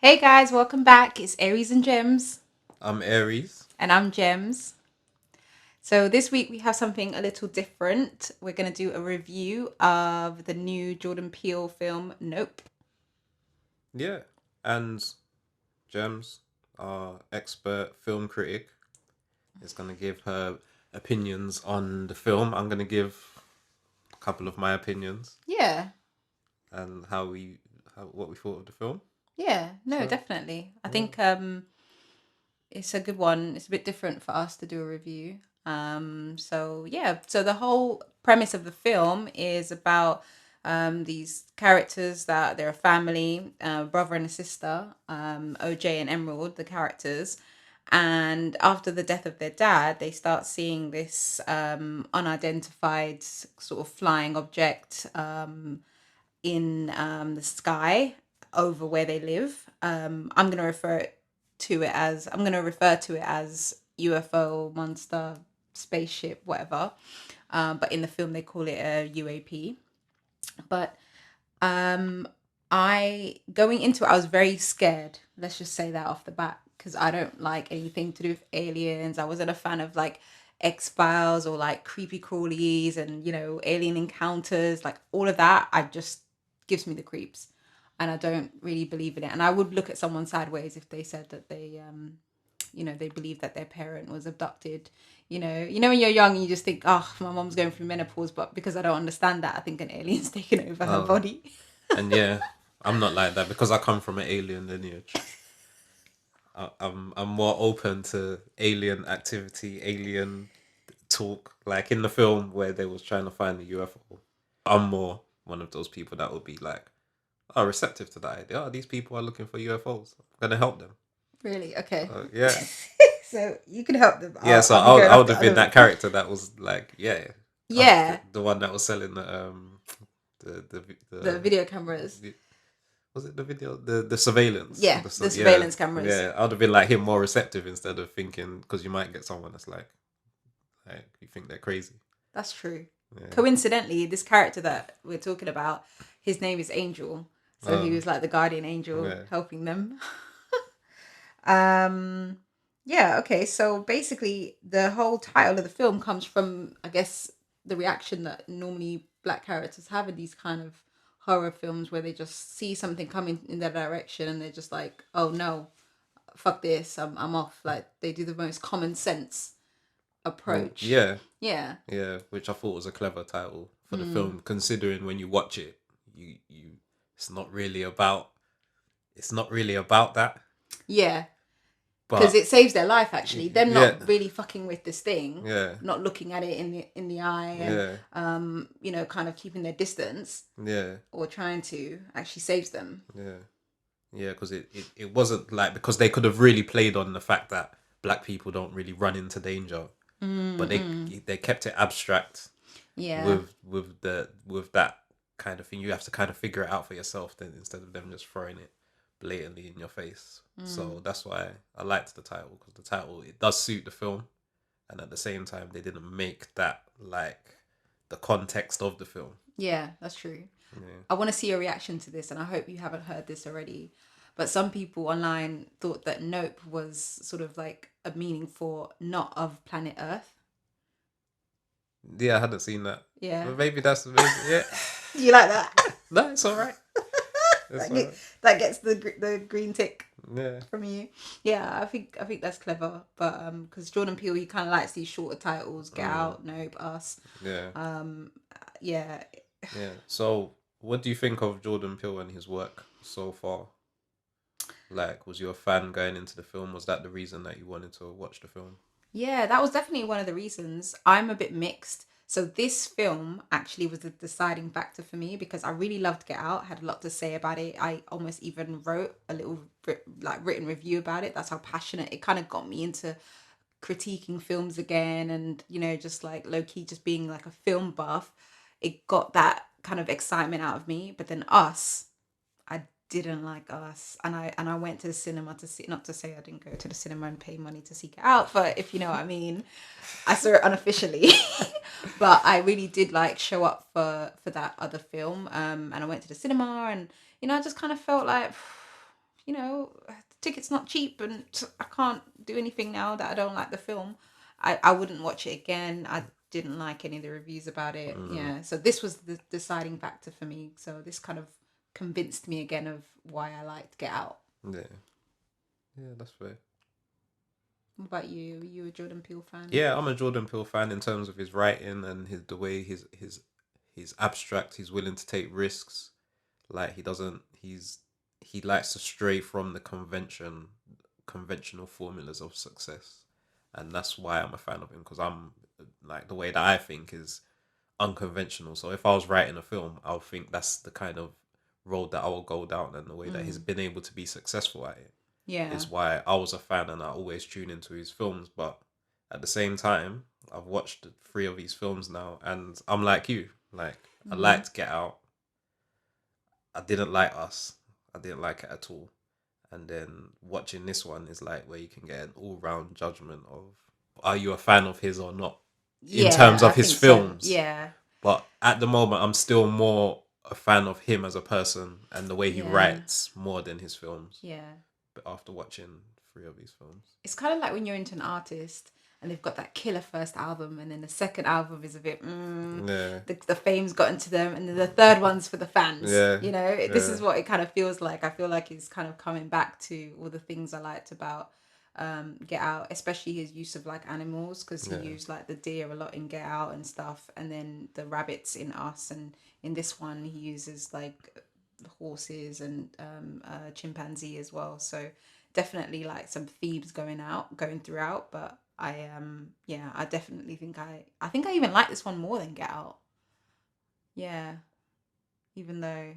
Hey guys, welcome back. It's Aries and Gems, I'm Aries. and I'm Gems. So this week we have something a little different. We're going to do a review of the new Jordan Peele film, Nope. Yeah. And Gems, our expert film critic, is going to give her opinions on the film. I'm going to give a couple of my opinions Yeah, and what we thought of the film. yeah, no, So, definitely. I yeah. think it's a good one. It's a bit different for us to do a review. So the whole premise of the film is about these characters that they're a family, brother and a sister, OJ and Emerald, the characters. And after the death of their dad, they start seeing this unidentified sort of flying object in the sky over where they live. I'm going to refer to it as UFO, monster, spaceship, whatever. But in the film, they call it a UAP. But um, I going into it, I was very scared. Let's just say that off the bat, because I don't like anything to do with aliens. I wasn't a fan of like X-Files or like creepy crawlies and alien encounters, like all of that. I just gives me the creeps, and I don't really believe in it. And I would look at someone sideways if they said that they believe that their parent was abducted. When you're young, you just think, oh, my mom's going through menopause, but because I don't understand that, I think an alien's taken over her Oh, body. and yeah, I'm not like that because I come from an alien lineage. I'm more open to alien activity, alien talk. Like in the film where they was trying to find the UFO, I'm more one of those people that would be like, are receptive to that idea. Oh, these people are looking for UFOs. I'm gonna help them. Really? Okay. Yeah, So you can help them. yeah. So I'll be I would, going I would after have been other that people. character that was like, yeah, Yeah, the one that was selling the the the video cameras. the was it the video the surveillance Yeah, the yeah, surveillance cameras. yeah. I would have been like him, more receptive instead of thinking, because you might get someone that's like you think they're crazy. That's true. Yeah. Coincidentally, this character that we're talking about, his name is Angel. So he Oh was like the guardian angel yeah. helping them. um yeah, okay. So basically the whole title of the film comes from, I guess, the reaction that normally black characters have in these kind of horror films where they just see something coming in their direction and they're just like, "Oh no, fuck this. I'm off." Like they do the most common sense approach. Yeah, Yeah. yeah. Which I thought was a clever title for the Mm. film, considering when you watch it, you it's not really about that. Yeah, because But it saves their life actually. Them yeah, not really fucking with this thing, yeah, not looking at it in the eye, and yeah, kind of keeping their distance yeah, or trying to actually saves them. yeah, yeah. Because it wasn't like, because they could have really played on the fact that black people don't really run into danger, but Mm-mm. they kept it abstract Yeah. with that kind of thing. You have to kind of figure it out for yourself then, instead of them just throwing it blatantly in your face. Mm. So that's why I liked the title, because the title, it does suit the film, and at the same time they didn't make that like the context of the film. Yeah, that's true. Yeah. I want to see your reaction to this, and I hope you haven't heard this already. But some people online thought that Nope was sort of like a meaning for not of planet Earth. Yeah, I hadn't seen that. Yeah. But maybe yeah. Do you like that? No, it's all right. It's that, all get, right. that gets the green tick Yeah. from you. Yeah, I think that's clever. But because Jordan Peele, he kind of likes these shorter titles. Get Mm, Out, Nope, Us. yeah. Um, yeah, Yeah. So, what do you think of Jordan Peele and his work so far? Like, was you a fan going into the film? Was that the reason that you wanted to watch the film? yeah, that was definitely one of the reasons. I'm a bit mixed. So this film actually was the deciding factor for me because I really loved Get Out. Had a lot to say about it. I almost even wrote a little written review about it. That's how passionate it kind of got me into critiquing films again, and just like low key just being like a film buff. It got that kind of excitement out of me. But then Us, I didn't like Us, and I went to the cinema to see. Not to say I didn't go to the cinema and pay money to seek it out, but if you know what I mean. I saw it unofficially, but I really did like show up for that other film. And I went to the cinema, and I just kind of felt like, you know, the ticket's not cheap and I can't do anything now that I don't like the film, I wouldn't watch it again. I didn't like any of the reviews about it. Mm. Yeah. So this was the deciding factor for me. So this kind of convinced me again of why I liked Get Out. Yeah. Yeah, that's fair. What about you? Are you a Jordan Peele fan? Yeah, I'm a Jordan Peele fan in terms of his writing and the way he's abstract. He's willing to take risks. Like he doesn't. He likes to stray from the conventional formulas of success, and that's why I'm a fan of him because I'm like the way that I think is unconventional. So if I was writing a film, I'll think that's the kind of road that I will go down, and the way that he's been able to be successful at it Yeah. is why I was a fan and I always tune into his films. But at the same time, I've watched 3 of his films now, and I'm like you. Like I liked Get Out. I didn't like Us. I didn't like it at all. And then watching this one is like where you can get an all round judgment of are you a fan of his or not in Yeah, terms I of his think so. films. Yeah. But at the moment, I'm still more a fan of him as a person and the way he Yeah. writes more than his films. Yeah. But after watching 3 of his films, It's kind of like when you're into an artist and they've got that killer first album, and then the second album is a bit, yeah, the fame's got into them, and then the third one's for the fans. yeah, You know, this yeah, is what it kind of feels like. I feel like he's kind of coming back to all the things I liked about Get Out, especially his use of like animals, because he yeah, used like the deer a lot in Get Out and stuff, and then the rabbits in Us, and in this one he uses like horses and chimpanzee as well. So definitely like some themes going throughout, but yeah, I definitely think I think I even like this one more than Get Out. Yeah, even though,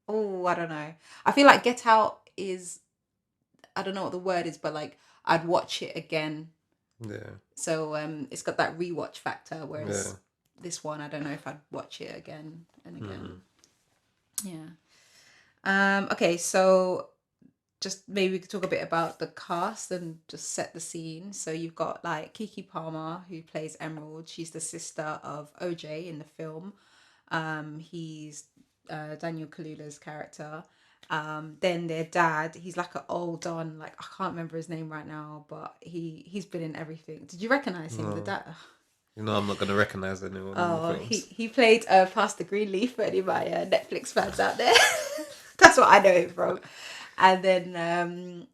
oh, I don't know. I feel like Get Out is, I don't know what the word is, but like I'd watch it again. yeah, So it's got that rewatch factor, yeah. whereas this one I don't know if I'd watch it again and again. Mm. Yeah. Okay, so just maybe we could talk a bit about the cast and just set the scene. So you've got like Kiki Palmer, who plays Emerald. She's the sister of OJ in the film. He's Daniel Kaluuya's character. Then their dad, he's like an old Don, like I can't remember his name right now, but he's been in everything. Did you recognize him? The No, dad. you know I'm not gonna recognize anyone in the Oh, films. he played Pastor Greenleaf for any of my Netflix fans out there. That's what I know him from. And then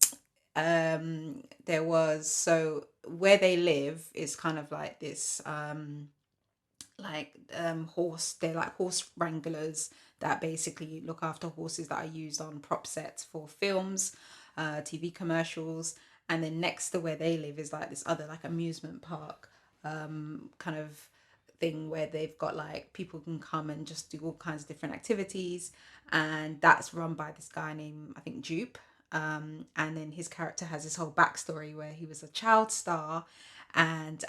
there was, so where they live is kind of like this horse, they're like horse wranglers that basically look after horses that are used on prop sets for films, TV commercials. And then next to where they live is like this other like amusement park kind of thing where they've got like people can come and just do all kinds of different activities, and that's run by this guy named I think Jupe. And then his character has this whole backstory where he was a child star, and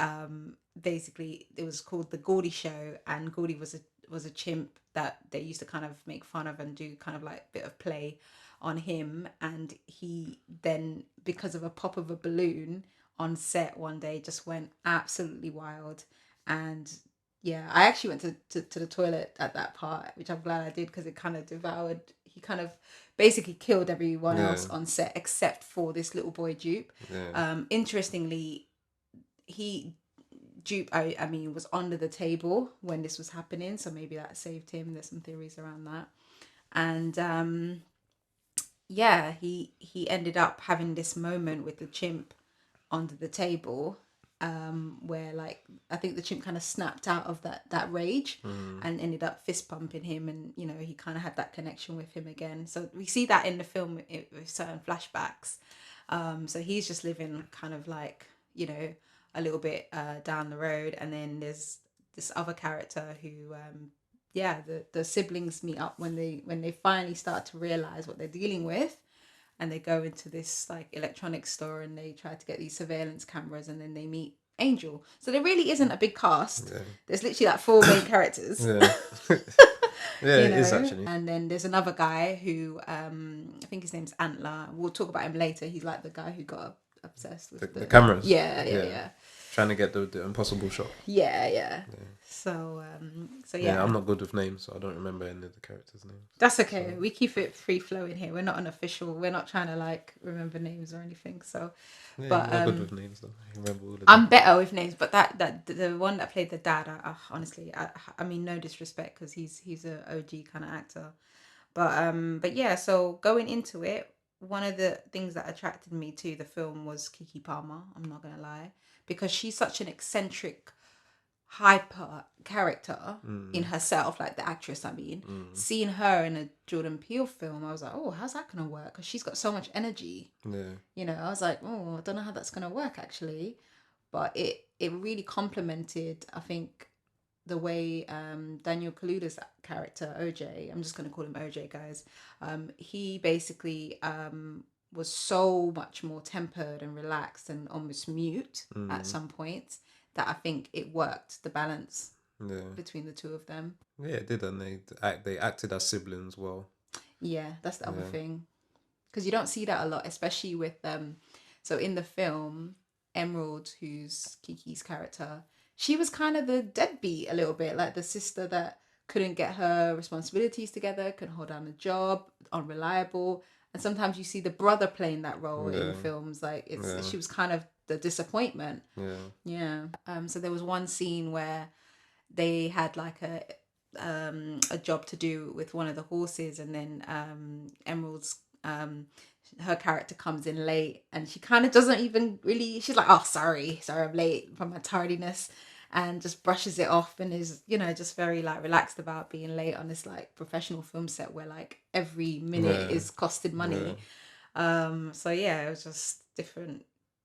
basically it was called the Gordy Show, and Gordy was a chimp that they used to kind of make fun of and do kind of like a bit of play on him. And he then, because of a pop of a balloon on set one day, just went absolutely wild. And yeah, I actually went to the toilet at that part, which I'm glad I did, because it kind of devoured, he kind of basically killed everyone Yeah, else on set except for this little boy Dupe. yeah, Interestingly, he Dupe, I mean, was under the table when this was happening, so maybe that saved him. There's some theories around that. And yeah, he ended up having this moment with the chimp under the table, where like I think the chimp kind of snapped out of that rage and ended up fist pumping him, and you know he kind of had that connection with him again. So we see that in the film with certain flashbacks. So he's just living kind of like, you know, a little bit down the road, and then there's this other character who yeah, the siblings meet up when they finally start to realize what they're dealing with, and they go into this like electronics store and they try to get these surveillance cameras, and then they meet Angel. So there really isn't a big cast. yeah, There's literally like 4 main characters. yeah. Yeah, You it is know, actually. and then there's another guy who I think his name's Antler. We'll talk about him later. He's like the guy who got obsessed with The cameras. Yeah. Trying to get the impossible shot. Yeah. So Yeah, I'm not good with names, so I don't remember any of the characters' names. That's okay. So. We keep it free flowing here. We're not an official. We're not trying to like remember names or anything. So, yeah, but you're good with names though. You remember all of them. I'm better with names. But that the one that played the dad, honestly, I mean, no disrespect because he's a OG kind of actor. But yeah. So going into it, one of the things that attracted me to the film was Keke Palmer. I'm not gonna lie, because she's such an eccentric hyper character in herself, like the actress, I mean. Seeing her in a Jordan Peele film, I was like, oh, how's that gonna work? Because she's got so much energy. You know, I was like, oh, I don't know how that's gonna work actually. But it really complemented, I think, the way Daniel Kaluuya's character OJ, I'm just gonna call him OJ, guys. He basically was so much more tempered and relaxed and almost mute at some points that I think it worked, the balance between the two of them. Yeah, it did, and they acted as siblings well. Yeah, that's the other thing, because you don't see that a lot, especially with so in the film, Emerald, who's Kiki's character, she was kind of the deadbeat a little bit, like the sister that couldn't get her responsibilities together, couldn't hold down a job, unreliable. And sometimes you see the brother playing that role in films, like she was kind of the disappointment. So there was one scene where they had like a job to do with one of the horses, and then Emerald's her character comes in late, and she kind of doesn't even really, she's like, oh, sorry I'm late from my tardiness, and just brushes it off, and is, you know, just very like relaxed about being late on this like professional film set where like every minute is costing money. So yeah, it was just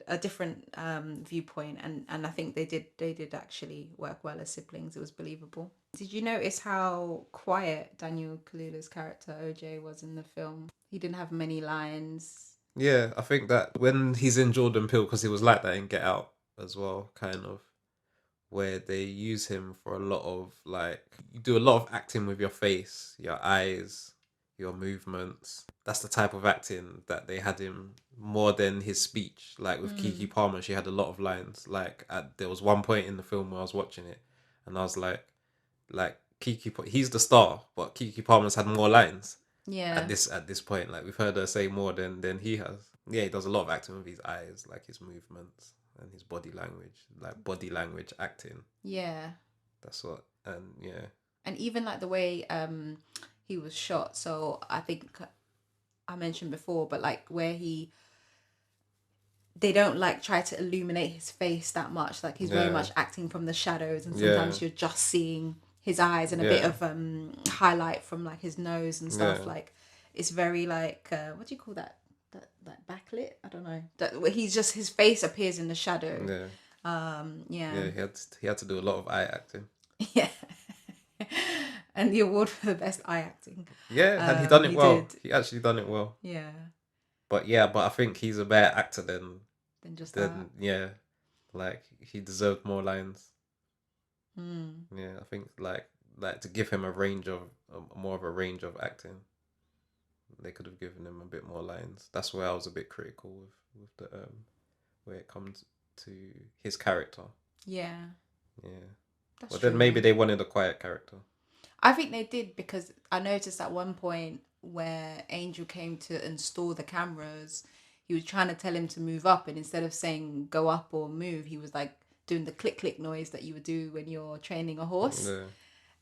a different viewpoint, and I think they did actually work well as siblings. It was believable. Did you notice how quiet Daniel Kaluuya's character OJ was in the film? He didn't have many lines. Yeah, I think that when he's in Jordan Peele, because he was like that in Get Out as well, kind of, where they use him for a lot of like, you do a lot of acting with your face, your eyes, your movements. That's the type of acting that they had him more than his speech. Like with Keke Palmer, she had a lot of lines. Like there was one point in the film where I was watching it, and I was like he's the star, but Keke Palmer's had more lines. Yeah. At this point, like we've heard her say more than he has. Yeah, he does a lot of acting with his eyes, like his movements and his body language, like body language acting. Yeah. That's what, and yeah. And even like the way he was shot. So I think I mentioned before, but like where they don't like try to illuminate his face that much. Like he's very much acting from the shadows, and sometimes you're just seeing his eyes and a bit of highlight from like his nose and stuff. Like it's very like what do you call that backlit? I don't know. That he's just, his face appears in the shadow. He had to do a lot of eye acting. Yeah. And the award for the best eye acting. Yeah, and he done it well. He actually done it well. Yeah. But I think he's a better actor than just that. Yeah, like he deserved more lines. Mm. Yeah, I think like to give him a range of more of a range of acting, they could have given him a bit more lines. That's where I was a bit critical with the where it comes to his character. Yeah. That's true. Then maybe they wanted a quiet character. I think they did, because I noticed at one point where Angel came to install the cameras, he was trying to tell him to move up, and instead of saying go up or move, he was like doing the click click noise that you would do when you're training a horse. Yeah.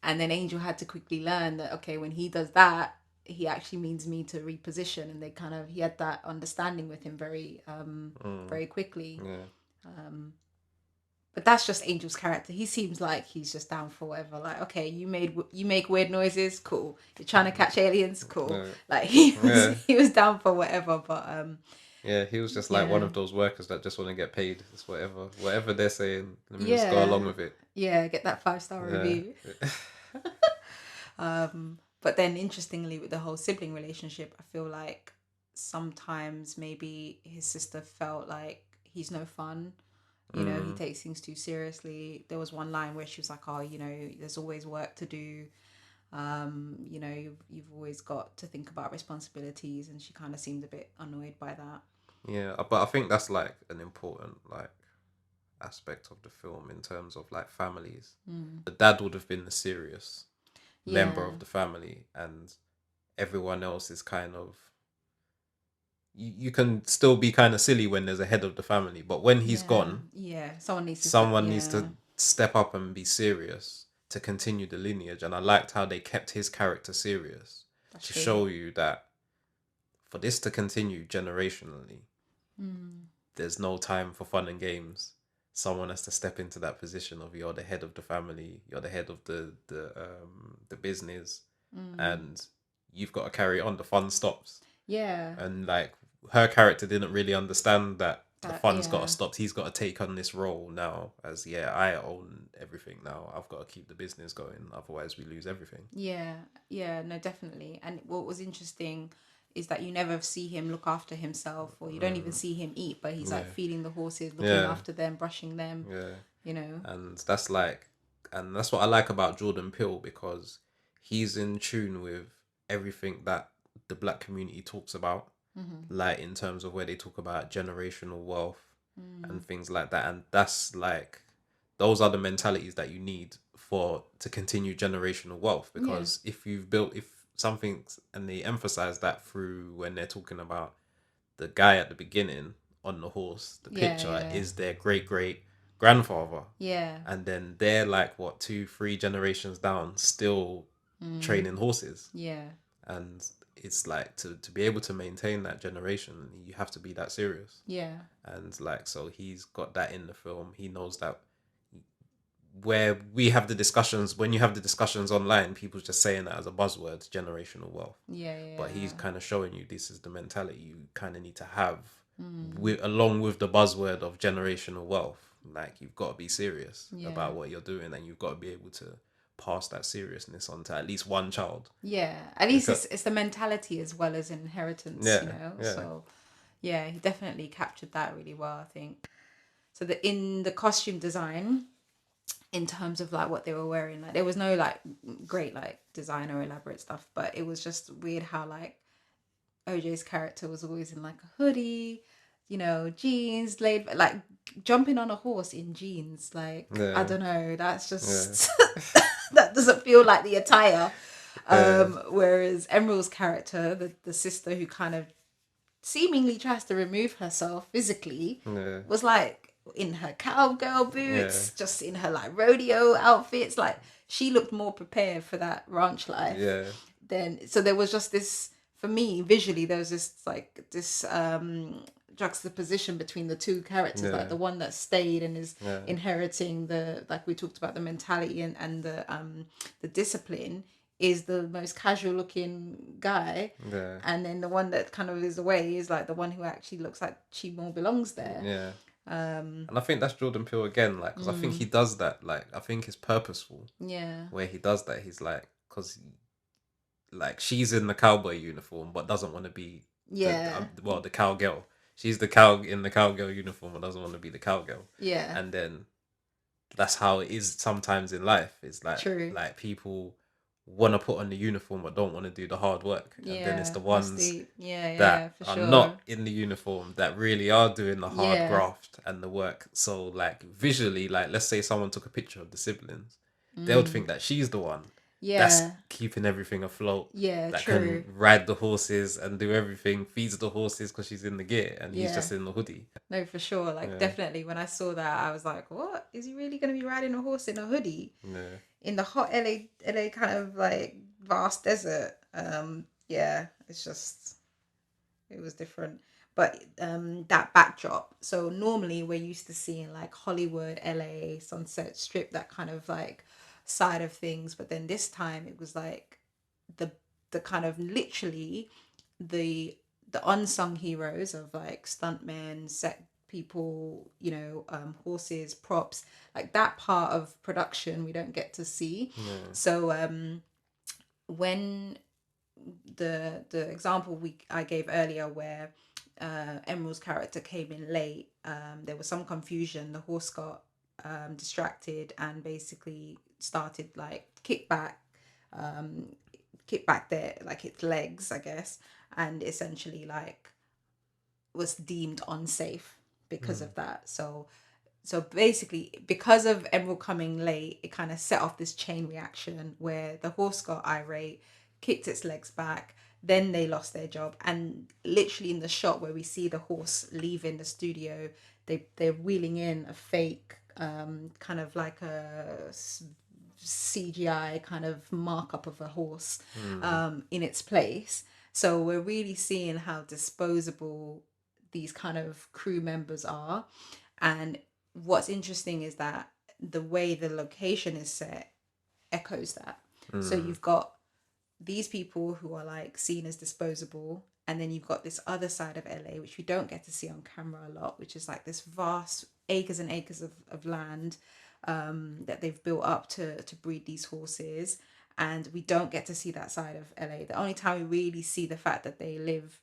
And then Angel had to quickly learn that, okay, when he does that, he actually means me to reposition, and he had that understanding with him very very quickly. Yeah. But that's just Angel's character. He seems like he's just down for whatever. Like, okay, you make weird noises, cool. You're trying to catch aliens, cool. Yeah. Like he was down for whatever. But yeah, he was just like one of those workers that just want to get paid. It's whatever they're saying. Let me just go along with it. Yeah, get that 5-star review. But then interestingly, with the whole sibling relationship, I feel like sometimes maybe his sister felt like he's no fun. You know, he takes things too seriously. There was one line where she was like, oh, you know, there's always work to do. You know, you've always got to think about responsibilities. And she kind of seemed a bit annoyed by that. Yeah, but I think that's like an important like aspect of the film in terms of like families. The dad would have been the serious member Yeah. of the family, and everyone else is kind of you can still be kind of silly when there's a head of the family, but when he's Yeah. gone, Yeah. Someone needs to step. someone needs Yeah. to step up and be serious to continue the lineage. And I liked how they kept his character serious That's to true. show you that for this to continue generationally, there's no time for fun and games. Someone has to step into that position of you're the head of the family, you're the head of the business, and you've got to carry on. The fun stops, Yeah. and like her character didn't really understand that the That. fun's got to Yeah. stop. He's got to take on this role now as I own everything now. I've got to keep the business going, otherwise we lose everything. Yeah. Yeah. No, definitely. And what was interesting is that you never see him look after himself, or you don't even see him eat, but he's like Yeah, feeding the horses, looking yeah, after them, brushing them. yeah. You know. And that's like, and that's what I like about Jordan Peele, because he's in tune with everything that the black community talks about, like in terms of where they talk about generational wealth and things like that. And that's like, those are the mentalities that you need for to continue generational wealth, Yeah. because if something, and they emphasize that through when they're talking about the guy at the beginning on the horse, the Yeah. picture Yeah. is their great great grandfather, Yeah. and then they're like what 2-3 generations down still training horses. Yeah. And it's like to be able to maintain that generation, you have to be that serious. Yeah. And like, so he's got that in the film. He knows that where we have the discussions, when you have the discussions online, people just saying that as a buzzword, generational wealth. Yeah. But he's Yeah. kind of showing you this is the mentality you kind of need to have with, along with the buzzword of generational wealth. Like, you've got to be serious Yeah. about what you're doing, and you've got to be able to pass that seriousness on to at least one child. Yeah. At least Because it's the mentality as well as inheritance, you yeah, know. yeah, So yeah, he definitely captured that really well, I think. So the in the costume design, in terms of like what they were wearing, like there was no like great like design or elaborate stuff, but it was just weird how like OJ's character was always in like a hoodie, you know, jeans, laid like jumping on a horse in jeans. Like I yeah, don't know, that's yeah, just that doesn't feel like the attire. yeah, Whereas Emerald's character, the sister who kind of seemingly tries to remove herself physically, yeah, was like in her cowgirl yeah, boots, just in her like rodeo outfits. Like she looked more prepared for that ranch life yeah, than. So there was just this, for me visually, there was this like this juxtaposition between the two characters, like yeah, the one that stayed and is yeah, inheriting the, like we talked about, the mentality and the discipline, is the most casual looking guy, yeah, and then the one that kind of is away is like the one who actually looks like she more belongs there. yeah. And I think that's Jordan Peele again, like, because I think he does that. Like, I think it's purposeful Yeah. where he does that. He's like, because like she's in the cowboy uniform but doesn't want to be Yeah. the cowgirl. She's the cow in the cowgirl uniform but doesn't want to be the cowgirl. Yeah. And then that's how it is sometimes in life. It's True. like people want to put on the uniform but don't want to do the hard work. And then it's Yeah. the That's ones the, yeah, yeah, that for are sure. not in the uniform that really are doing the hard Yeah. graft and the work. So like visually, like let's say someone took a picture of the siblings, they would think that she's the one that's Yeah. keeping everything afloat, Yeah, that true. can ride the horses and do everything, feeds the horses because she's in the gear, and he's Yeah. just in the hoodie. No, for sure. Like Yeah, definitely when I saw that, I was like, what? Is he really gonna be riding a horse in a hoodie? yeah, In the hot LA kind of like vast desert. Yeah, it's just, it was different. But that backdrop, so normally we're used to seeing like Hollywood, LA, Sunset Strip, that kind of like side of things, but then this time it was like the the kind of literally the unsung heroes of like stuntmen, set people, you know, horses, props, like that part of production we don't get to see. yeah, So when the example I gave earlier, where Emerald's character came in late, there was some confusion. The horse got distracted and basically started like um, kick back their like its legs, I guess, and essentially like was deemed unsafe because of that. So basically, because of Emerald coming late, it kind of set off this chain reaction where the horse got irate, kicked its legs back, then they lost their job. And literally in the shot where we see the horse leaving the studio, they're wheeling in a fake kind of like a CGI kind of markup of a horse in its place. So we're really seeing how disposable these kind of crew members are. And what's interesting is that the way the location is set echoes that. So you've got these people who are like seen as disposable, and then you've got this other side of LA which we don't get to see on camera a lot, which is like this vast acres and acres of land that they've built up to breed these horses, and we don't get to see that side of LA. The only time we really see the fact that they live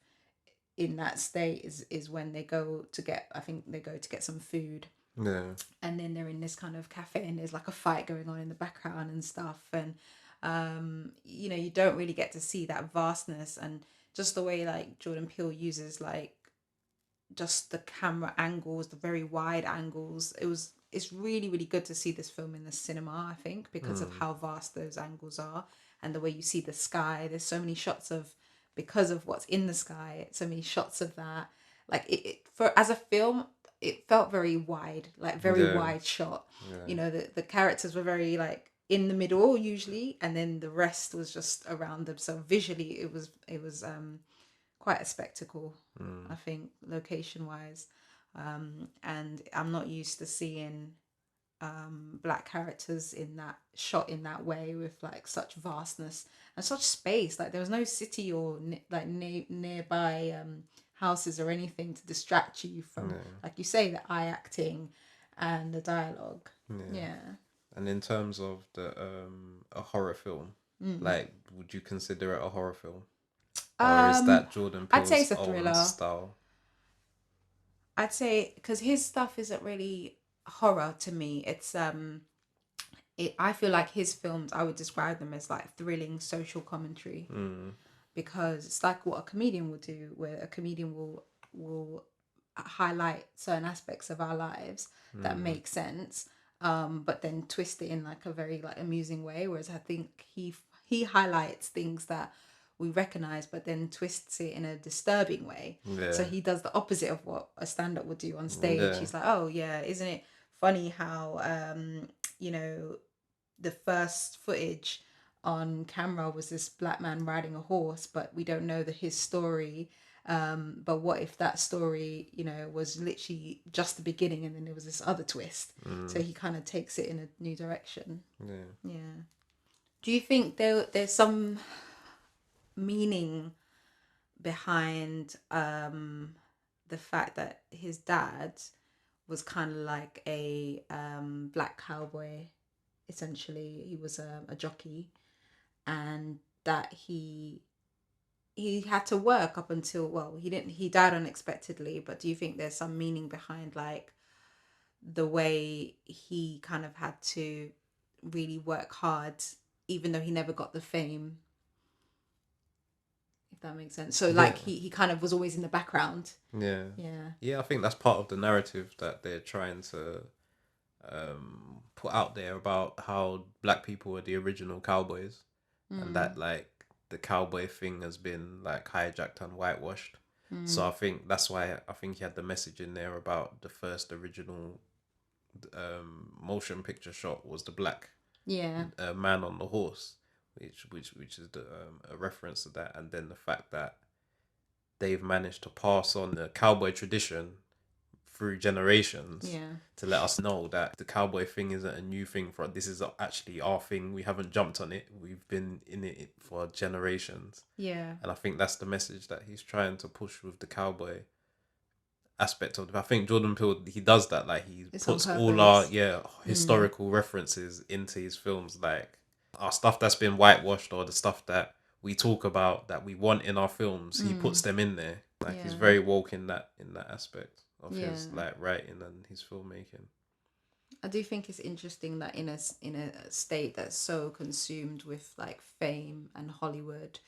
in that state is when they go to get, I think they go to get some food, Yeah. and then they're in this kind of cafe and there's like a fight going on in the background and stuff. And you know, you don't really get to see that vastness, and just the way like Jordan Peele uses like just the camera angles, the very wide angles. It's really, really good to see this film in the cinema, I think, because of how vast those angles are, and the way you see the sky. There's so many shots of, because of what's in the sky, so many shots of that. Like it for as a film, it felt very wide, like very Yeah. wide shot. Yeah. You know, the characters were very like in the middle usually, and then the rest was just around them. So visually it was quite a spectacle, I think, location wise. And I'm not used to seeing black characters in that shot in that way, with like such vastness and such space. Like there was no city or nearby houses or anything to distract you from, like you say, the eye acting and the dialogue. Yeah. And in terms of the a horror film, like, would you consider it a horror film, or is that Jordan I'd say Peele's it's a own thriller. style? I'd say because his stuff isn't really horror to me. I feel like his films, I would describe them as like thrilling social commentary, because it's like what a comedian will do, where a comedian will highlight certain aspects of our lives that make sense, but then twist it in like a very like amusing way. Whereas I think he highlights things that we recognize, but then twists it in a disturbing way. So Yeah. he does the opposite of what a stand-up would do on stage. Yeah. He's like, oh yeah, isn't it funny how you know, the first footage on camera was this black man riding a horse, but we don't know his story. But what if that story, you know, was literally just the beginning, and then there was this other twist? So he kind of takes it in a new direction. Yeah. Yeah. Do you think there's some meaning behind the fact that his dad was kind of like a black cowboy? Essentially, he was a jockey, and that he had to work up until, well, he died unexpectedly. But do you think there's some meaning behind like the way he kind of had to really work hard, even though he never got the fame, if that makes sense? So like Yeah. he kind of was always in the background. Yeah. Yeah. Yeah, I think that's part of the narrative that they're trying to put out there about how black people were the original cowboys, and that like the cowboy thing has been like hijacked and whitewashed. So I think that's why I think he had the message in there about the first original motion picture shot was the black Yeah. man on the horse, which is a reference to that, and then the fact that they've managed to pass on the cowboy tradition through generations, Yeah. to let us know that the cowboy thing isn't a new thing for us. This is actually our thing. We haven't jumped on it. We've been in it for generations. Yeah. And I think that's the message that he's trying to push with the cowboy aspect of it. I think Jordan Peele, he does that. Like he It's on puts all our purpose. historical references into his films, like our stuff that's been whitewashed, or the stuff that we talk about that we want in our films. He puts them in there. Like he's Yeah. very woke in that aspect of Yeah. his like writing and his filmmaking. I do think it's interesting that in a state that's so consumed with like fame and Hollywood,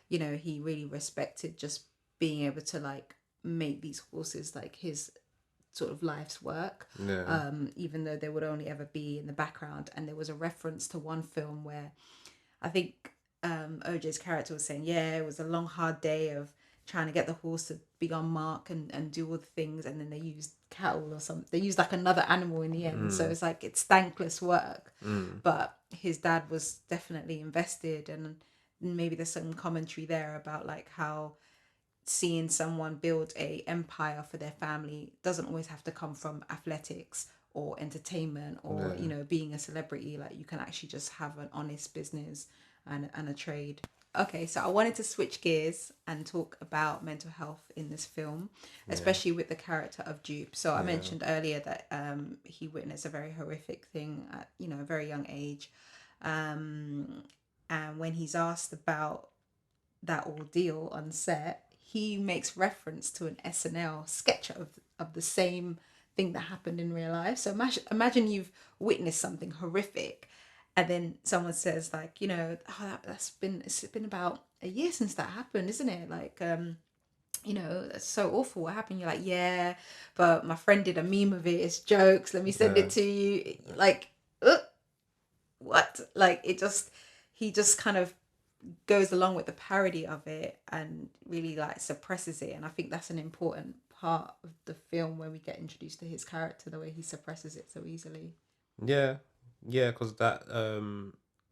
you know, he really respected just being able to like make these horses like his sort of life's work, Yeah. even though they would only ever be in the background. And there was a reference to one film where I think OJ's character was saying, yeah, it was a long, hard day of trying to get the horse to be on mark and do all the things. And then they used cattle or something. They used like another animal in the end. So it's like, it's thankless work. But his dad was definitely invested. And maybe there's some commentary there about like how seeing someone build a empire for their family doesn't always have to come from athletics or entertainment or Yeah. being a celebrity. Like you can actually just have an honest business and a trade. Okay, so I wanted to switch gears and talk about mental health in this film, Yeah. especially with the character of Dupe. So I Yeah. mentioned earlier that he witnessed a very horrific thing at a very young age, and when he's asked about that ordeal on set, he makes reference to an SNL sketch of the same thing that happened in real life. So imagine you've witnessed something horrific, and then someone says like, oh, it's been about a year since that happened, isn't it? Like, that's so awful. What happened? You're like, yeah, but my friend did a meme of it. It's jokes. Let me send Yeah. it to you. Like, what? Like, he just kind of goes along with the parody of it and really like suppresses it. And I think that's an important part of the film when we get introduced to his character, the way he suppresses it so easily. Yeah. Yeah, because that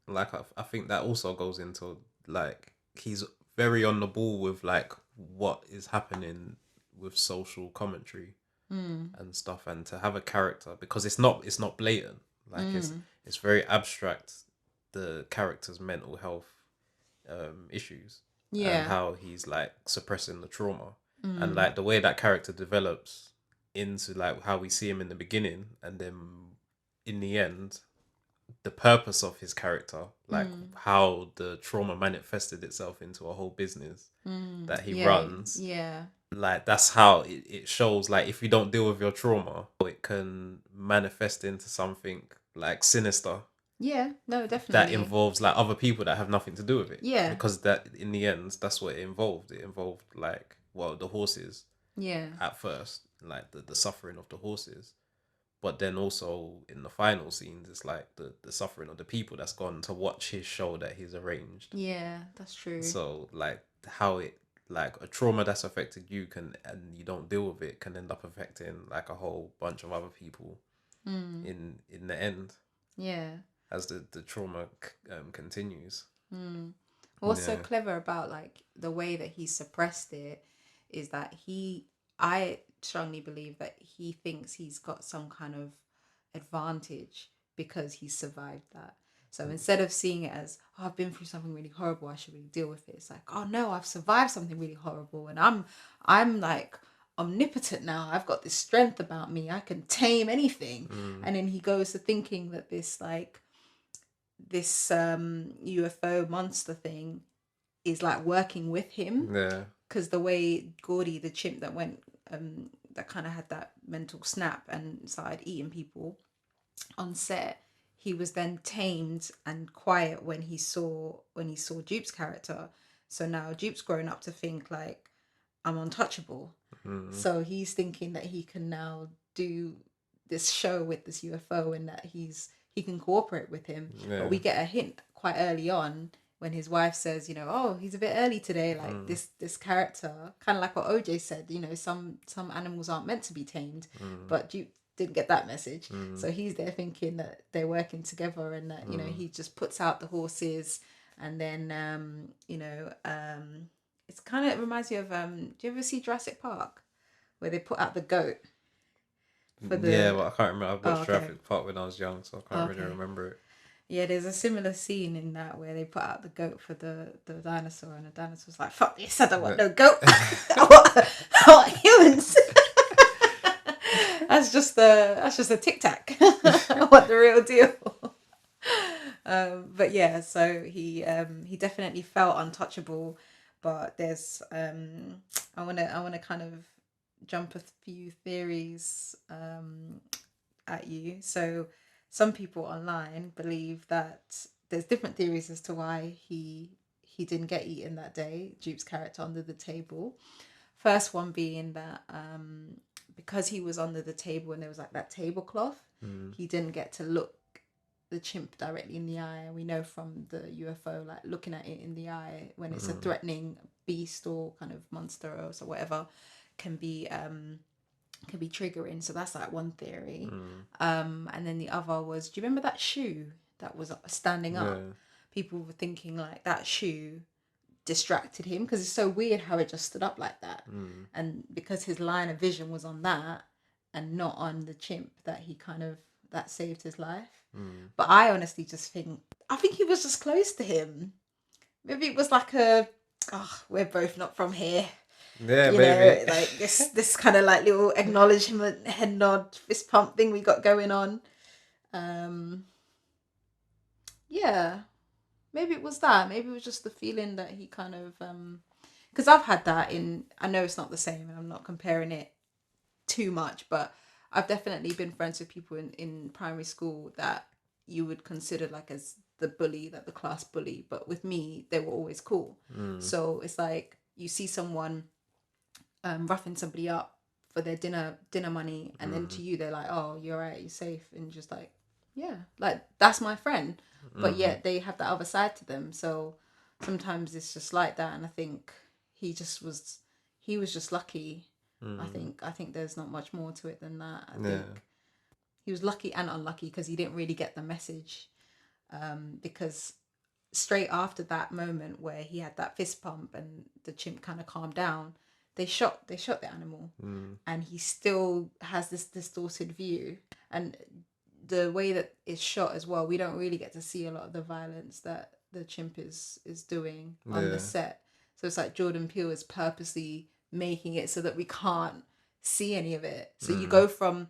like I think that also goes into like he's very on the ball with like what is happening with social commentary and stuff, and to have a character, because it's not blatant, like it's very abstract, the character's mental health issues, and Yeah. how he's like suppressing the trauma, and like the way that character develops into like how we see him in the beginning, and then in the end the purpose of his character, like how the trauma manifested itself into a whole business that he Yeah. runs. Yeah. Like that's how it shows, like if you don't deal with your trauma, it can manifest into something like sinister Yeah. No, that definitely. involves like other people that have nothing to do with it, Yeah. because that in the end that's what it involved like, well, the horses Yeah. at first, like the suffering of the horses, but then also in the final scenes it's like the suffering of the people that's gone to watch his show that he's arranged. Yeah. That's true. So like how it, like a trauma that's affected you can, and you don't deal with it, can end up affecting like a whole bunch of other people in the end, Yeah. as the trauma continues. What's so Yeah. clever about like the way that he suppressed it is that I strongly believe that he thinks he's got some kind of advantage because he survived that. So instead of seeing it as, oh, I've been through something really horrible, I should really deal with it, it's like, oh no, I've survived something really horrible, and I'm like omnipotent now. I've got this strength about me. I can tame anything. And then he goes to thinking that this UFO monster thing is like working with him, Yeah. because the way Gordy, the chimp that went, that kind of had that mental snap and started eating people on set, he was then tamed and quiet when he saw Dupe's character. So now Dupe's grown up to think like, I'm untouchable. So he's thinking that he can now do this show with this UFO and that he can cooperate with him. But Yeah. we get a hint quite early on when his wife says, oh, he's a bit early today. Like this character, kind of like what OJ said, some animals aren't meant to be tamed, but Duke didn't get that message. So he's there thinking that they're working together and that, he just puts out the horses, and then, it's kind of, it reminds me of, do you ever see Jurassic Park where they put out the goat for Yeah, the, but I can't remember. I oh, watched okay. Jurassic Park when I was young, so I can't really Okay. remember it. Yeah, there's a similar scene in that where they put out the goat for the dinosaur, and the dinosaur's like, fuck this, I don't want no goat. I want humans. That's just a tic tac. I want the real deal. But yeah, so he definitely felt untouchable. But there's I wanna kind of jump a few theories at you. So some people online believe that there's different theories as to why he didn't get eaten that day, Dupe's character, under the table. First one being that because he was under the table and there was like that tablecloth, he didn't get to look the chimp directly in the eye. And we know from the UFO, like looking at it in the eye when it's a threatening beast or kind of monster or so whatever can be triggering. So that's like one theory. And then the other was, do you remember that shoe that was standing up? Yeah. People were thinking like that shoe distracted him because it's so weird how it just stood up like that. And because his line of vision was on that and not on the chimp, that he kind of, that saved his life. But I honestly just think, I think he was just close to him. Maybe it was like we're both not from here. Yeah, You maybe. know, like this kind of like little acknowledgement, head nod, fist pump thing we got going on. Yeah, maybe it was that. Maybe it was just the feeling that he kind of, because I've had that in. I know it's not the same, and I'm not comparing it too much, but I've definitely been friends with people in primary school that you would consider like as the bully, like the class bully. But with me, they were always cool. So it's like you see someone roughing somebody up for their dinner money, and then to you they're like, "Oh, you're right, you're safe," and just like, yeah, like that's my friend. But yet they have that other side to them. So sometimes it's just like that, and I think he was just lucky. I think there's not much more to it than that. I think he was lucky and unlucky because he didn't really get the message. Because straight after that moment where he had that fist pump and the chimp kind of calmed down, they shot the animal, and he still has this distorted view. And the way that it's shot as well, we don't really get to see a lot of the violence that the chimp is doing on the set. So it's like Jordan Peele is purposely making it so that we can't see any of it. So you go from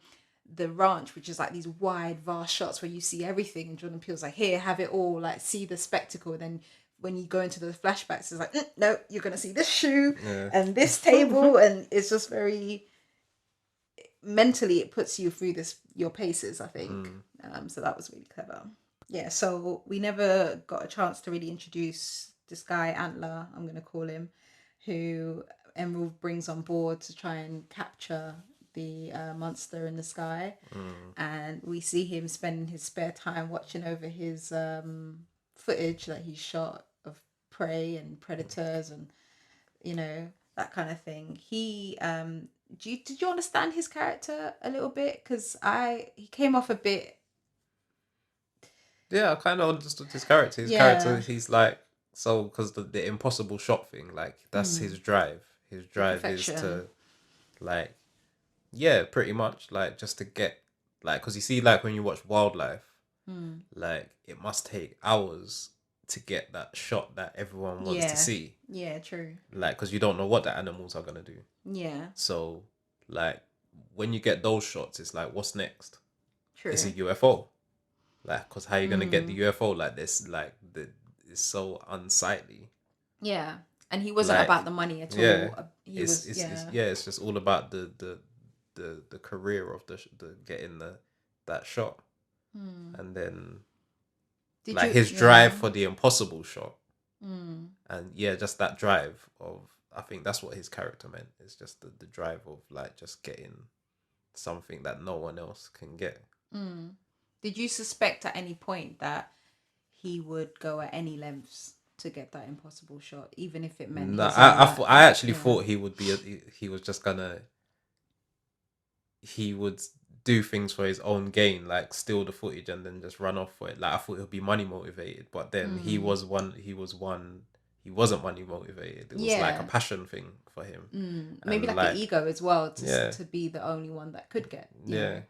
the ranch, which is like these wide, vast shots where you see everything, and Jordan Peele's like, here, have it all, like see the spectacle. Then when you go into the flashbacks, it's like, no, you're gonna see this shoe and this table, and it's just very mentally it puts you through your paces, I think. So that was really clever. Yeah, so we never got a chance to really introduce this guy Antler, I'm gonna call him, who Emerald brings on board to try and capture the monster in the sky. And we see him spending his spare time watching over his footage that he shot of prey and predators and that kind of thing. He did you understand his character a little bit? Because he came off a bit. Yeah, I kind of understood his character. His character, he's like, so because the impossible shot thing, like that's his drive. His drive is to, like, yeah, pretty much like just to get, like, because you see, like when you watch wildlife, like it must take hours to get that shot that everyone wants to see. Yeah, true. Like, because you don't know what the animals are gonna do. Yeah. So, like, when you get those shots, it's like, what's next? True. It's a UFO. Like, because how you gonna get the UFO like this? Like, it's so unsightly. Yeah, and he wasn't about the money at all. It's just all about the career of the getting that shot, and then his drive for the impossible shot, and just that drive of, I think that's what his character meant. It's just the drive of like just getting something that no one else can get. Did you suspect at any point that he would go at any lengths to get that impossible shot, even if it meant? No, I actually thought he would be. He was just gonna. He would do things for his own gain, like steal the footage and then just run off for it. Like I thought it would be money motivated, but then he wasn't money motivated. It was like a passion thing for him. Maybe like an ego as well to be the only one that could get. You know?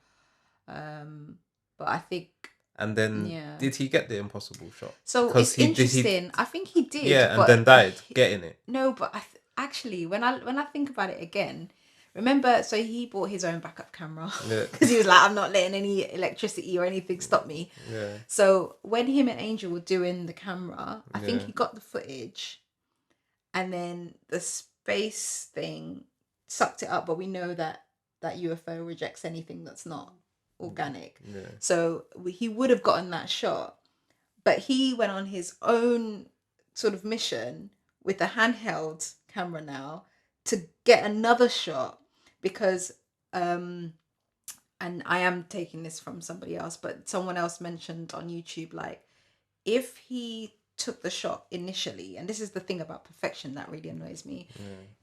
But I think. And then did he get the impossible shot? So it's interesting. I think he did. Yeah, and then died getting it. No, but actually, when I think about it again, remember, so he bought his own backup camera because he was like, I'm not letting any electricity or anything stop me. Yeah. So when him and Angel were doing the camera, I think he got the footage, and then the space thing sucked it up. But we know that UFO rejects anything that's not organic. Yeah. So he would have gotten that shot, but he went on his own sort of mission with a handheld camera now to get another shot, because and I am taking this from somebody else, but someone else mentioned on YouTube, like, if he took the shot initially, and this is the thing about perfection that really annoys me,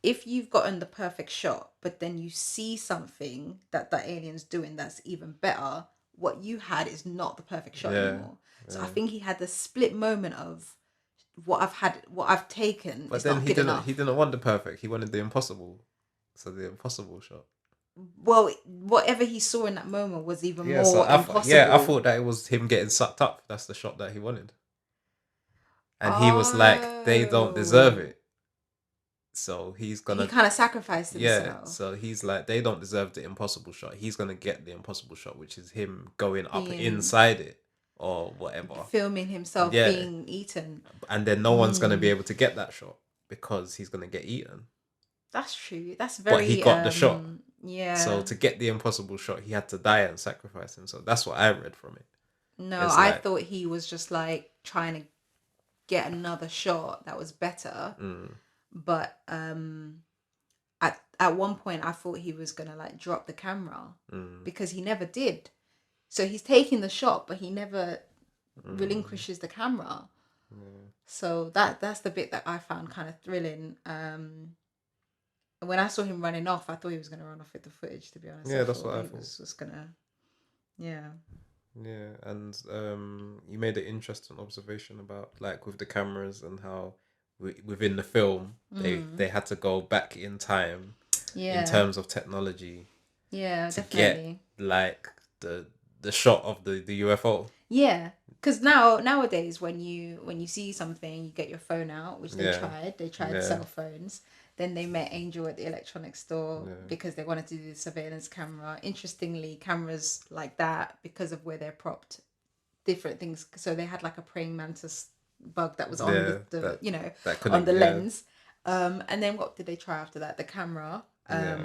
if you've gotten the perfect shot, but then you see something that the alien's doing that's even better, what you had is not the perfect shot anymore. So I think he had the split moment of what I've taken But is then not good enough. he didn't want the perfect. He wanted the impossible. So the impossible shot. Well, whatever he saw in that moment was even Yeah. So more impossible. I thought that it was him getting sucked up. That's the shot that he wanted. And he was like, they don't deserve Oh, it. So he's he gonna, kind of sacrificed yeah. himself, So he's like, they don't deserve the impossible shot. He's gonna get the impossible shot, which is him going up being inside it or whatever. filming himself Yeah. being eaten. And then no one's gonna be able to get that shot because he's gonna get eaten. That's true. That's But he very got the shot. So yeah. to get the impossible shot, he had to die and sacrifice himself. That's what I read from it. No, It's I like, thought he was just like trying to get another shot that was better. But at one point I thought he was gonna like drop the camera because he never did. So he's taking the shot, but he never relinquishes the camera. So that's the bit that I found kind of thrilling. When I saw him running off, I thought he was going to run off with the footage. To be honest, yeah, I that's thought what I he thought. was just gonna, yeah, Yeah, and you made an interesting observation about like with the cameras and how within the film they had to go back in time in yeah, terms of technology yeah, to get definitely, like the shot of the UFO. yeah. Because nowadays, when you see something, you get your phone out, which Yeah, they tried yeah, cell phones. Then they met Angel at the electronics store yeah, because they wanted to do the surveillance camera. Interestingly, cameras like that, because of where they're propped, different things. So they had like a praying mantis bug that was on yeah. the That on couldn't. the Yeah, lens. And then what did they try after that? The camera. yeah,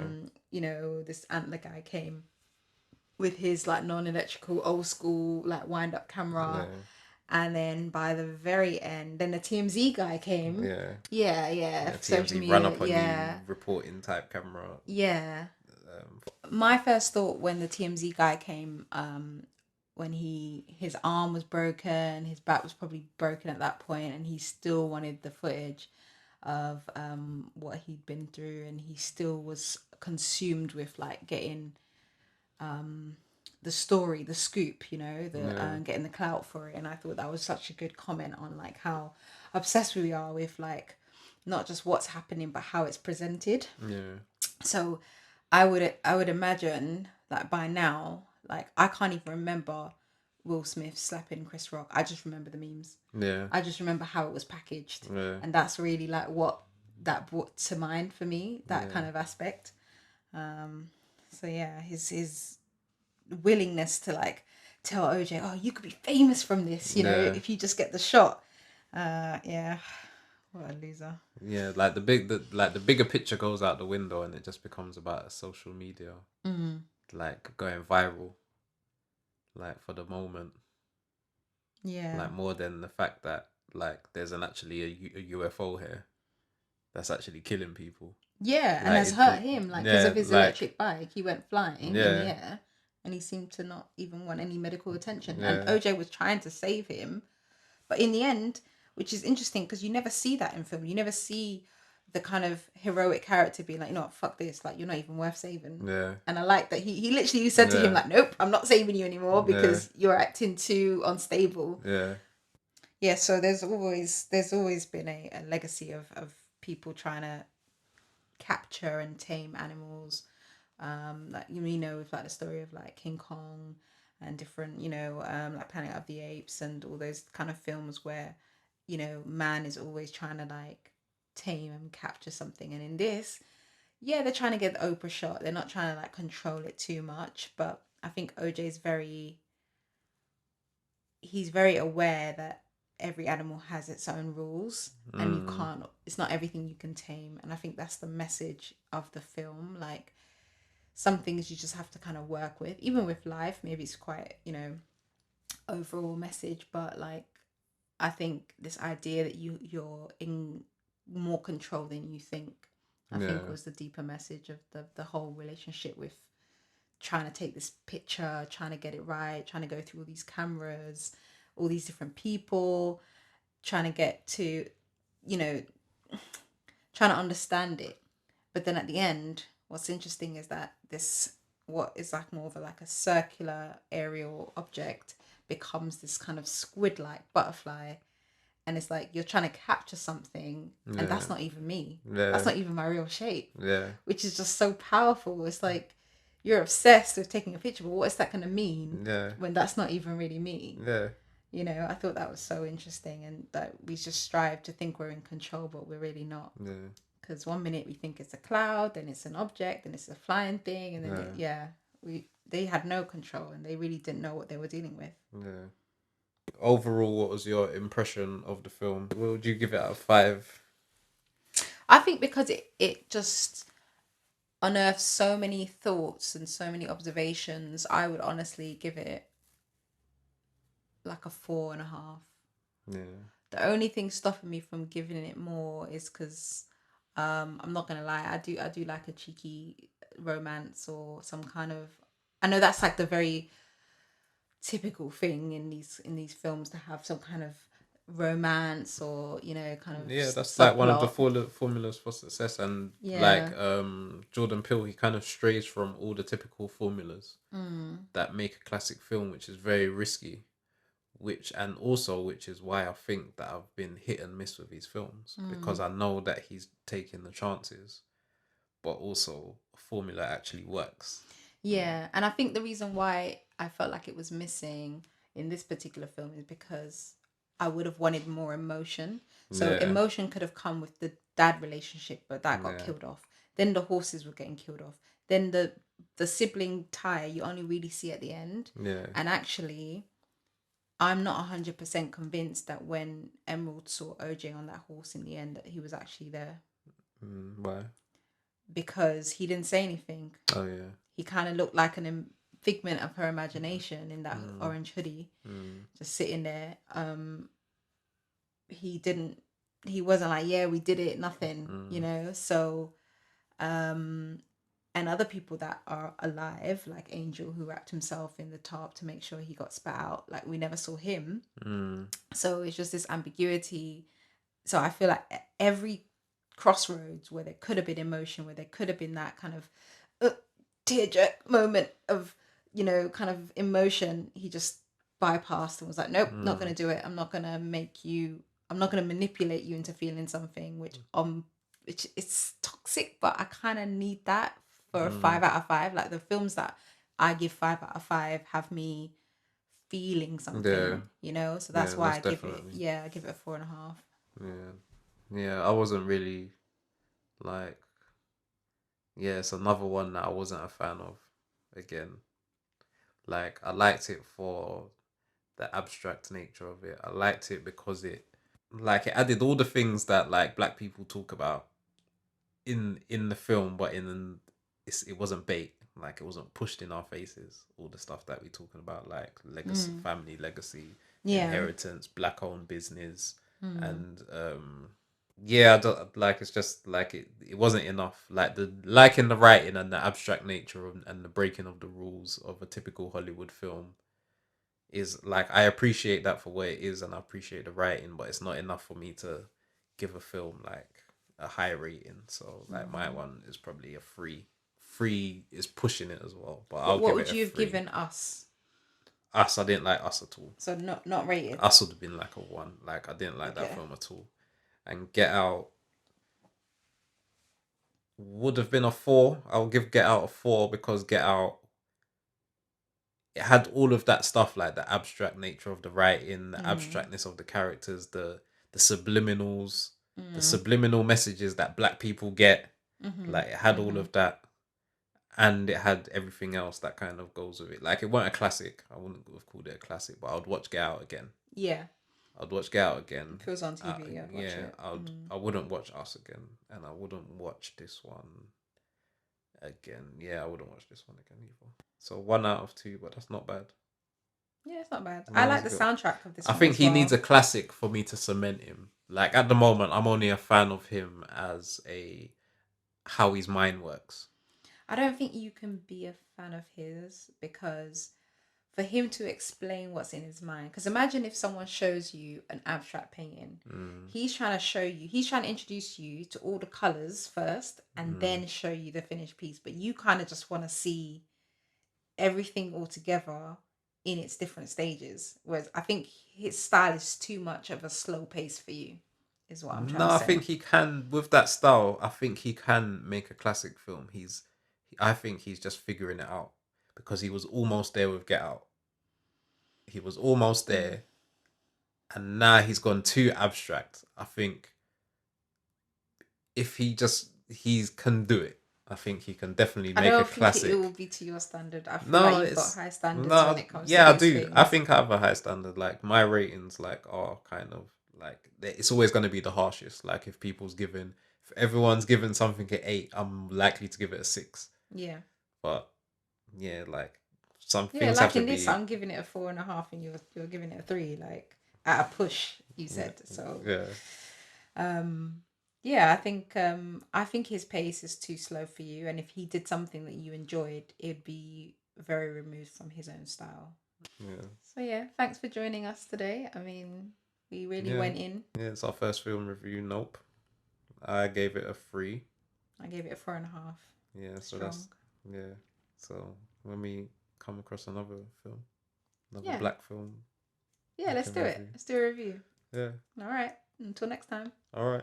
This antler guy came with his like non-electrical old school like wind up camera. yeah, And then by the very end, then the TMZ guy came. yeah. Yeah, Yeah, social TMZ run media, up on you, yeah, reporting type camera. yeah. Um, My first thought when the TMZ guy came, when his arm was broken, his back was probably broken at that point, and he still wanted the footage of what he'd been through, and he still was consumed with like getting the story, the scoop, the yeah, getting the clout for it. And I thought that was such a good comment on like how obsessed we are with like not just what's happening but how it's presented. yeah, So I would imagine that by now, like I can't even remember Will Smith slapping Chris Rock. I just remember the memes. yeah, I just remember how it was packaged. yeah, And that's really like what that brought to mind for me, that yeah, kind of aspect. So yeah, his willingness to like tell OJ, oh, you could be famous from this, yeah. if you just get the shot. Yeah, what a loser. Yeah, like the bigger picture goes out the window and it just becomes about social media, like going viral, like for the moment, Yeah. like more than the fact that like there's actually a UFO here that's actually killing people. Yeah, and Like has hurt him, like because yeah, of his like electric bike, he went flying in the yeah, air, and he seemed to not even want any medical attention. And yeah, OJ was trying to save him, but in the end, which is interesting because you never see that in film. You never see the kind of heroic character being like, you know what, fuck this, like you're not even worth saving. yeah, And I like that he literally said to him yeah, like, nope, I'm not saving you anymore yeah, because you're acting too unstable. yeah, Yeah, so there's always been a legacy of people trying to capture and tame animals, like with like the story of like King Kong and different like Planet of the Apes and all those kind of films where man is always trying to like tame and capture something. And in this, yeah, they're trying to get the Oprah shot, they're not trying to like control it too much. But I think OJ's he's very aware that every animal has its own rules, and it's not everything you can tame. And I think that's the message of the film. Like some things you just have to kind of work with, even with life. Maybe it's quite overall message, but like I think this idea that you're in more control than you think I think Yeah. was the deeper message of the whole relationship with trying to take this picture, trying to get it right, trying to go through all these cameras, all these different people, trying to get to, you know, trying to understand it. But then at the end, what's interesting is that this, what is like more of a, like a circular aerial object, becomes this kind of squid like butterfly. And it's like you're trying to capture something, and Yeah. that's not even me. That's Yeah. not even my real shape, Yeah. which is just so powerful. It's like you're obsessed with taking a picture, but what is that going to mean Yeah. when that's not even really me? Yeah. You know, I thought that was so interesting, and that we just strive to think we're in control, but we're really not. Yeah. Because one minute we think it's a cloud, then it's an object, then it's a flying thing, and then they had no control, and they really didn't know what they were dealing with. Yeah. Overall, what was your impression of the film? What would you give it out of 5? I think because it just unearthed so many thoughts and so many observations, I would honestly give it like a 4.5. Yeah. The only thing stopping me from giving it more is because I'm not gonna lie, I do like a cheeky romance or some kind of. I know that's like the very typical thing in these films, to have some kind of romance, or kind of Yeah, that's like one of the subplot. formulas for success, and Yeah. like Jordan Peele, he kind of strays from all the typical formulas that make a classic film, which is very risky. Which is why I think that I've been hit and miss with his films, because I know that he's taking the chances, but also a formula actually works. Yeah, and I think the reason why I felt like it was missing in this particular film is because I would have wanted more emotion. So Yeah, emotion could have come with the dad relationship, but that got yeah, killed off. Then the horses were getting killed off. Then the sibling tie you only really see at the end. yeah. And actually, I'm not 100% convinced that when Emerald saw OJ on that horse in the end, that he was actually there, Why? because he didn't say anything. Oh yeah. He kind of looked like an figment of her imagination in that orange hoodie, just sitting there. He didn't. He wasn't like, yeah, we did it, nothing. So, and other people that are alive, like Angel, who wrapped himself in the tarp to make sure he got spat out, like we never saw him. So it's just this ambiguity. So I feel like every crossroads where there could have been emotion, where there could have been that kind of tearjerk moment of, kind of emotion, he just bypassed and was like, nope, not going to do it. I'm not going to I'm not going to manipulate you into feeling something, which it's toxic, but I kind of need that for a 5 out of 5. Like the films that I give 5 out of 5 have me feeling Yeah, something. So yeah, that's why most definitely. I give it a 4.5. Yeah, yeah. I wasn't really like. Yeah, it's another one that I wasn't a fan of. Again, like I liked it for the abstract nature of it. I liked it because it added all the things that like black people talk about in the film, but it wasn't bait. Like it wasn't pushed in our faces. All the stuff that we're talking about, like legacy, family legacy, Yeah. inheritance, black owned business, and yeah, I don't, like it's just like it wasn't enough. Like in the writing and the abstract nature and the breaking of the rules of a typical Hollywood film is like, I appreciate that for what it is, and I appreciate the writing, but it's not enough for me to give a film like a high rating. So like my one is probably a 3. 3 is pushing it as well, but I'll What give it would a you have 3. given Us? Us, I didn't like Us at all. So not rated. Us would have been like a 1. Like I didn't like that Okay. film at all. And Get Out would have been a 4. I'll give Get Out a 4 because Get Out, it had all of that stuff, like the abstract nature of the writing, the abstractness of the characters, the subliminals, the subliminal messages that black people get. Like it had all of that, and it had everything else that kind of goes with it. Like it weren't a classic. I wouldn't have called it a classic, but I'd watch Get Out again. Yeah. I'd watch Get Out again. If it was on TV, I'd watch yeah, it. I wouldn't watch Us again, and I wouldn't watch this one again. Yeah, I wouldn't watch this one again either. So 1 out of 2, but that's not bad. Yeah, it's not bad. No, I like it's the good. soundtrack of this I one think as he well. needs a classic for me to cement him. Like at the moment, I'm only a fan of him as how his mind works. I don't think you can be a fan of his because for him to explain what's in his mind, because imagine if someone shows you an abstract painting, Mm, he's trying to introduce you to all the colors first and mm. then show you the finished piece, but you kind of just want to see everything all together in its different stages. Whereas I think his style is too much of a slow pace for you, is what I'm trying No, to I say. think he can with that style. I think he can make a classic film. I think he's just figuring it out because he was almost there with Get Out. He was almost Mm. there, and now he's gone too abstract. I think if he can do it. I think he can definitely I make a don't think it will classic. be to your standard. I feel like No, you've got it's high standards when no. it comes to Yeah, I these do. I things. think I have a high standard. Like my ratings, like are kind of like it's always going to be the harshest. Like if everyone's given something an 8, I'm likely to give it a 6. Yeah. But yeah, like some Yeah, things have like to in this, be. I'm giving it a 4.5, and you're giving it a 3, like at a push. You said so. Yeah, Um, yeah, I think his pace is too slow for you, and if he did something that you enjoyed, it'd be very removed from his own style. yeah, So yeah, thanks for joining us today. I mean, we really yeah, went in. yeah. It's our first film review. Nope, I gave it a 3. I gave it a 4.5. Yeah, so Strong. that's yeah. So when we come across another film, another Yeah, black film, yeah. we Let's can do it. review. Let's do a review. Yeah. All right. Until next time. All right.